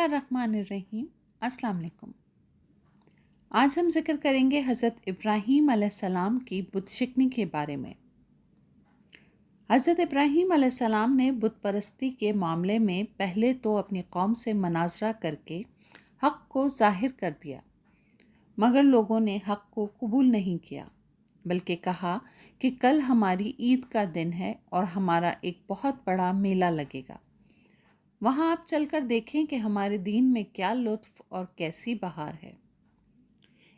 बिस्मिल्लाहिर्रहमानिर्रहीम। अस्सलाम वालेकुम। आज हम जिक्र करेंगे हज़रत इब्राहीम अलैहिस्सलाम की बुत शिकनी के बारे में। हज़रत इब्राहीम अलैहिस्सलाम ने बुत परस्ती के मामले में पहले तो अपनी कौम से मनाजरा करके हक़ को ज़ाहिर कर दिया, मगर लोगों ने हक़ को कबूल नहीं किया, बल्कि कहा कि कल हमारी ईद का दिन है और हमारा एक बहुत बड़ा मेला लगेगा। वहाँ आप चलकर देखें कि हमारे दीन में क्या लुत्फ़ और कैसी बहार है।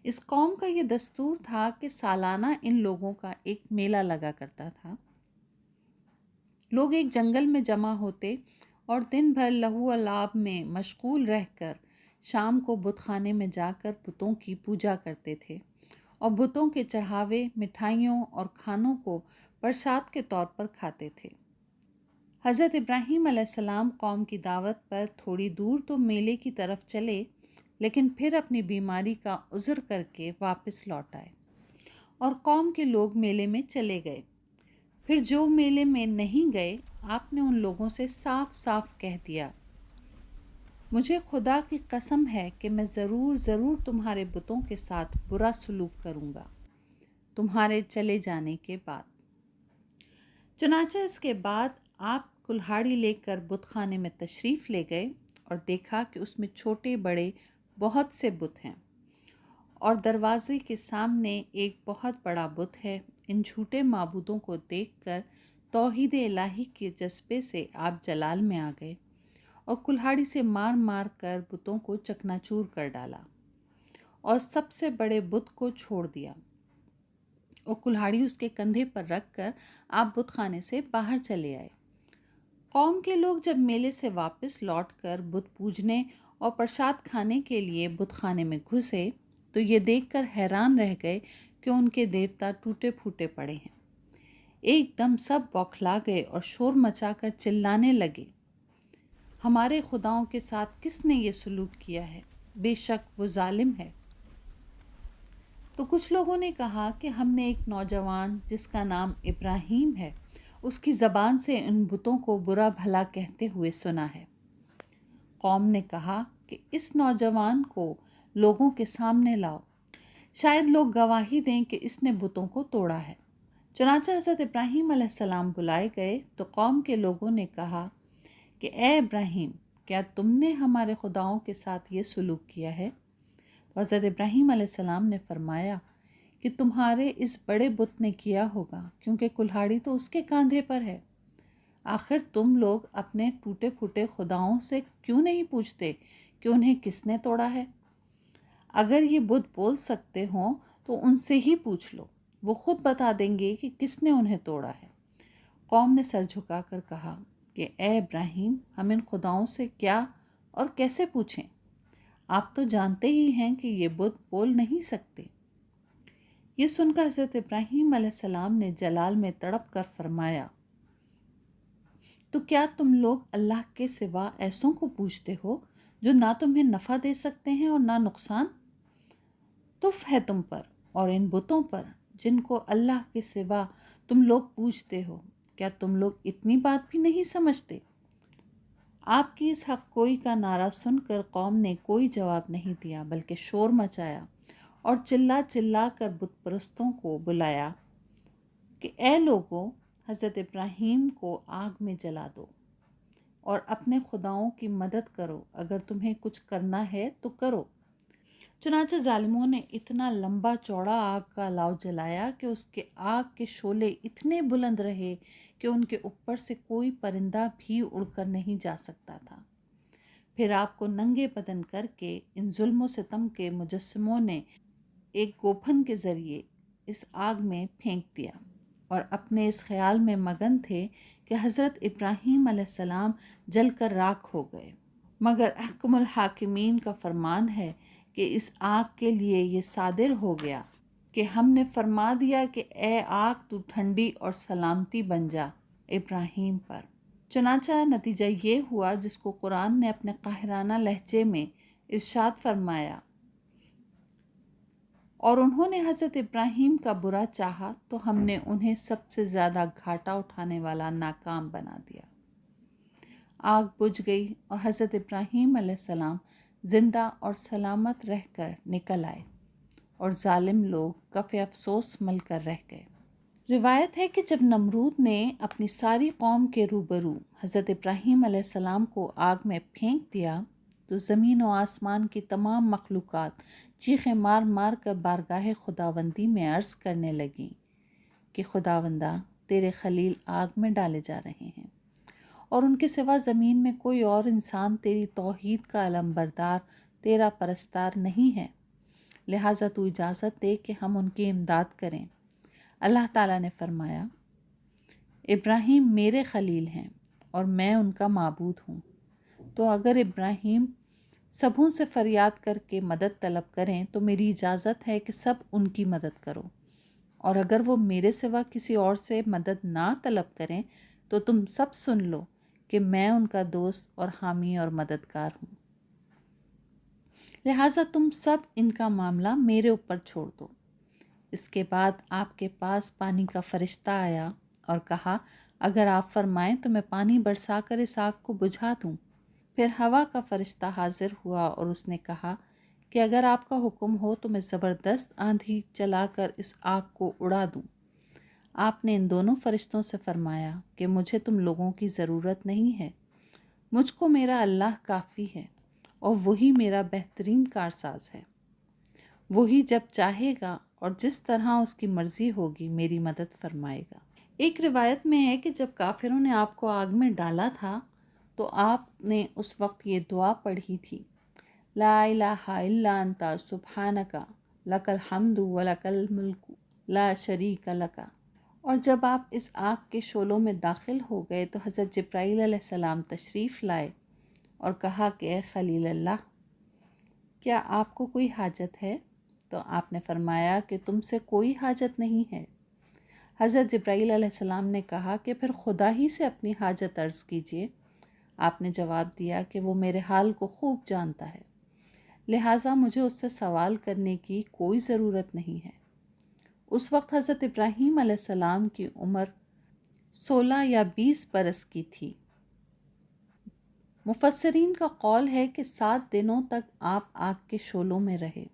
इस कौम का ये दस्तूर था कि सालाना इन लोगों का एक मेला लगा करता था। लोग एक जंगल में जमा होते और दिन भर लहू अलाब में मशगूल रहकर शाम को बुतखाने में जाकर बुतों की पूजा करते थे और बुतों के चढ़ावे, मिठाइयों और खानों को प्रसाद के तौर पर खाते थे। हज़रत इब्राहीम अलैहिस्सलाम कौम की दावत पर थोड़ी दूर तो मेले की तरफ चले, लेकिन फिर अपनी बीमारी का उज़्र करके वापस लौट आए और कौम के लोग मेले में चले गए। फिर जो मेले में नहीं गए, आपने उन लोगों से साफ साफ कह दिया, मुझे खुदा की कसम है कि मैं ज़रूर तुम्हारे बुतों के साथ बुरा सलूक करूँगा तुम्हारे चले जाने के बाद। चुनांचे इसके बाद आप कुल्हाड़ी लेकर बुतखाने में तशरीफ़ ले गए और देखा कि उसमें छोटे बड़े बहुत से बुत हैं और दरवाज़े के सामने एक बहुत बड़ा बुत है। इन झूठे माबूदों को देखकर तौहीद इलाही के जज्बे से आप जलाल में आ गए और कुल्हाड़ी से मार मार कर बुतों को चकनाचूर कर डाला और सबसे बड़े बुत को छोड़ दिया और कुल्हाड़ी उसके कंधे पर रख कर आप बुतखाने से बाहर चले आए। कौम के लोग जब मेले से वापस लौटकर बुत पूजने और प्रसाद खाने के लिए बुतखाने में घुसे तो ये देखकर हैरान रह गए कि उनके देवता टूटे फूटे पड़े हैं। एकदम सब बौखला गए और शोर मचाकर चिल्लाने लगे, हमारे खुदाओं के साथ किसने ये सलूक किया है, बेशक वो जालिम है। तो कुछ लोगों ने कहा कि हमने एक नौजवान जिसका नाम इब्राहीम है, उसकी ज़बान से इन बुतों को बुरा भला कहते हुए सुना है। कौम ने कहा कि इस नौजवान को लोगों के सामने लाओ, शायद लोग गवाही दें कि इसने बुतों को तोड़ा है। चुनांचे हज़रत इब्राहीम अलैहिस्सलाम बुलाए गए तो कौम के लोगों ने कहा कि ए इब्राहीम, क्या तुमने हमारे खुदाओं के साथ ये सलूक किया है? तो हज़रत इब्राहीम अलैहिस्सलाम ने फरमाया कि तुम्हारे इस बड़े बुत ने किया होगा, क्योंकि कुल्हाड़ी तो उसके कांधे पर है। आखिर तुम लोग अपने टूटे फूटे खुदाओं से क्यों नहीं पूछते कि उन्हें किसने तोड़ा है? अगर ये बुत बोल सकते हों तो उनसे ही पूछ लो, वो खुद बता देंगे कि किसने उन्हें तोड़ा है। कौम ने सर झुकाकर कहा कि ए इब्राहीम, हम इन खुदाओं से क्या और कैसे पूछें? आप तो जानते ही हैं कि ये बुत बोल नहीं सकते। ये सुनकर हज़रत इब्राहीम अलैहिस्सलाम ने जलाल में तड़प कर फरमाया, तो क्या तुम लोग अल्लाह के सिवा ऐसों को पूछते हो जो ना तुम्हें नफ़ा दे सकते हैं और ना नुकसान? तुफ है तुम पर और इन बुतों पर जिनको अल्लाह के सिवा तुम लोग पूछते हो। क्या तुम लोग इतनी बात भी नहीं समझते? आपकी इस हक कोई का नारा सुनकर कौम ने कोई जवाब नहीं दिया, बल्कि शोर मचाया और चिल्ला चिल्ला कर बुत परस्तों को बुलाया कि ए लोगों, हज़रत इब्राहीम को आग में जला दो और अपने खुदाओं की मदद करो, अगर तुम्हें कुछ करना है तो करो। चुनांचे जालिमों ने इतना लंबा चौड़ा आग का अलाव जलाया कि उसके आग के शोले इतने बुलंद रहे कि उनके ऊपर से कोई परिंदा भी उड़कर नहीं जा सकता था। फिर आपको नंगे बदन करके इन जुल्म सितम के मुजस्सिमों ने एक गोफन के ज़रिए इस आग में फेंक दिया और अपने इस ख्याल में मगन थे कि हज़रत इब्राहीम अलैहिस्सलाम जलकर राख हो गए। मगर अहकमुल हाकिमीन का फरमान है कि इस आग के लिए ये सादिर हो गया कि हमने फरमा दिया कि ए आग, तू ठंडी और सलामती बन जा इब्राहीम पर। चुनांचा नतीजा ये हुआ जिसको कुरान ने अपने काहिराना लहजे में इरशाद फरमाया, और उन्होंने हज़रत इब्राहीम का बुरा चाहा तो हमने उन्हें सबसे ज़्यादा घाटा उठाने वाला नाकाम बना दिया। آگ بجھ گئی اور حضرت ابراہیم علیہ السلام زندہ اور سلامت رہ کر نکل آئے اور ظالم لوگ کف افسوس مل کر رہ گئے۔ روایت ہے کہ جب نمرود نے اپنی ساری قوم کے روبرو حضرت ابراہیم علیہ السلام کو آگ میں پھینک دیا تو زمین و آسمان کی تمام مخلوقات چیخیں مار مار کر بارگاہ خداوندی میں عرض کرنے لگیں کہ خداوندہ تیرے خلیل آگ میں ڈالے جا رہے ہیں، اور ان کے سوا زمین میں کوئی اور انسان تیری توحید کا علمبردار، تیرا پرستار نہیں ہے، لہٰذا تو اجازت دے کہ ہم ان کی امداد کریں۔ اللہ تعالیٰ نے فرمایا، ابراہیم میرے خلیل ہیں اور میں ان کا معبود ہوں، تو اگر ابراہیم سبھوں سے فریاد کر کے مدد طلب کریں تو میری اجازت ہے کہ سب ان کی مدد کرو، اور اگر وہ میرے سوا کسی اور سے مدد نہ طلب کریں تو تم سب سن لو کہ میں ان کا دوست اور حامی اور مددگار ہوں، لہٰذا تم سب ان کا معاملہ میرے اوپر چھوڑ دو۔ اس کے بعد آپ کے پاس پانی کا فرشتہ آیا اور کہا، اگر آپ فرمائیں تو میں پانی برسا کر اس آگ کو بجھا دوں۔ پھر ہوا کا فرشتہ حاضر ہوا اور اس نے کہا کہ اگر آپ کا حکم ہو تو میں زبردست آندھی چلا کر اس آگ کو اڑا دوں۔ آپ نے ان دونوں فرشتوں سے فرمایا کہ مجھے تم لوگوں کی ضرورت نہیں ہے، مجھ کو میرا اللہ کافی ہے اور وہی میرا بہترین کارساز ہے، وہی جب چاہے گا اور جس طرح اس کی مرضی ہوگی میری مدد فرمائے گا۔ ایک روایت میں ہے کہ جب کافروں نے آپ کو آگ میں ڈالا تھا تو آپ نے اس وقت یہ دعا پڑھی تھی، لا الہ الا انت سبحانک لک الحمد ولک الملک لا شریک لک۔ اور جب آپ اس آگ کے شعلوں میں داخل ہو گئے تو حضرت جبرائیل علیہ السلام تشریف لائے اور کہا کہ اے خلیل اللہ، کیا آپ کو کوئی حاجت ہے؟ تو آپ نے فرمایا کہ تم سے کوئی حاجت نہیں ہے۔ حضرت جبرائیل علیہ السلام نے کہا کہ پھر خدا ہی سے اپنی حاجت عرض کیجیے۔ آپ نے جواب دیا کہ وہ میرے حال کو خوب جانتا ہے، لہٰذا مجھے اس سے سوال کرنے کی کوئی ضرورت نہیں ہے۔ اس وقت حضرت ابراہیم علیہ السلام کی عمر 16 یا 20 برس کی تھی۔ مفسرین کا قول ہے کہ 7 دنوں تک آپ آگ کے شعلوں میں رہے،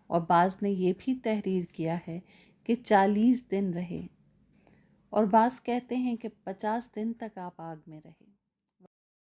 اور بعض نے یہ بھی تحریر کیا ہے کہ 40 دن رہے، اور بعض کہتے ہیں کہ 50 دن تک آپ آگ میں رہے۔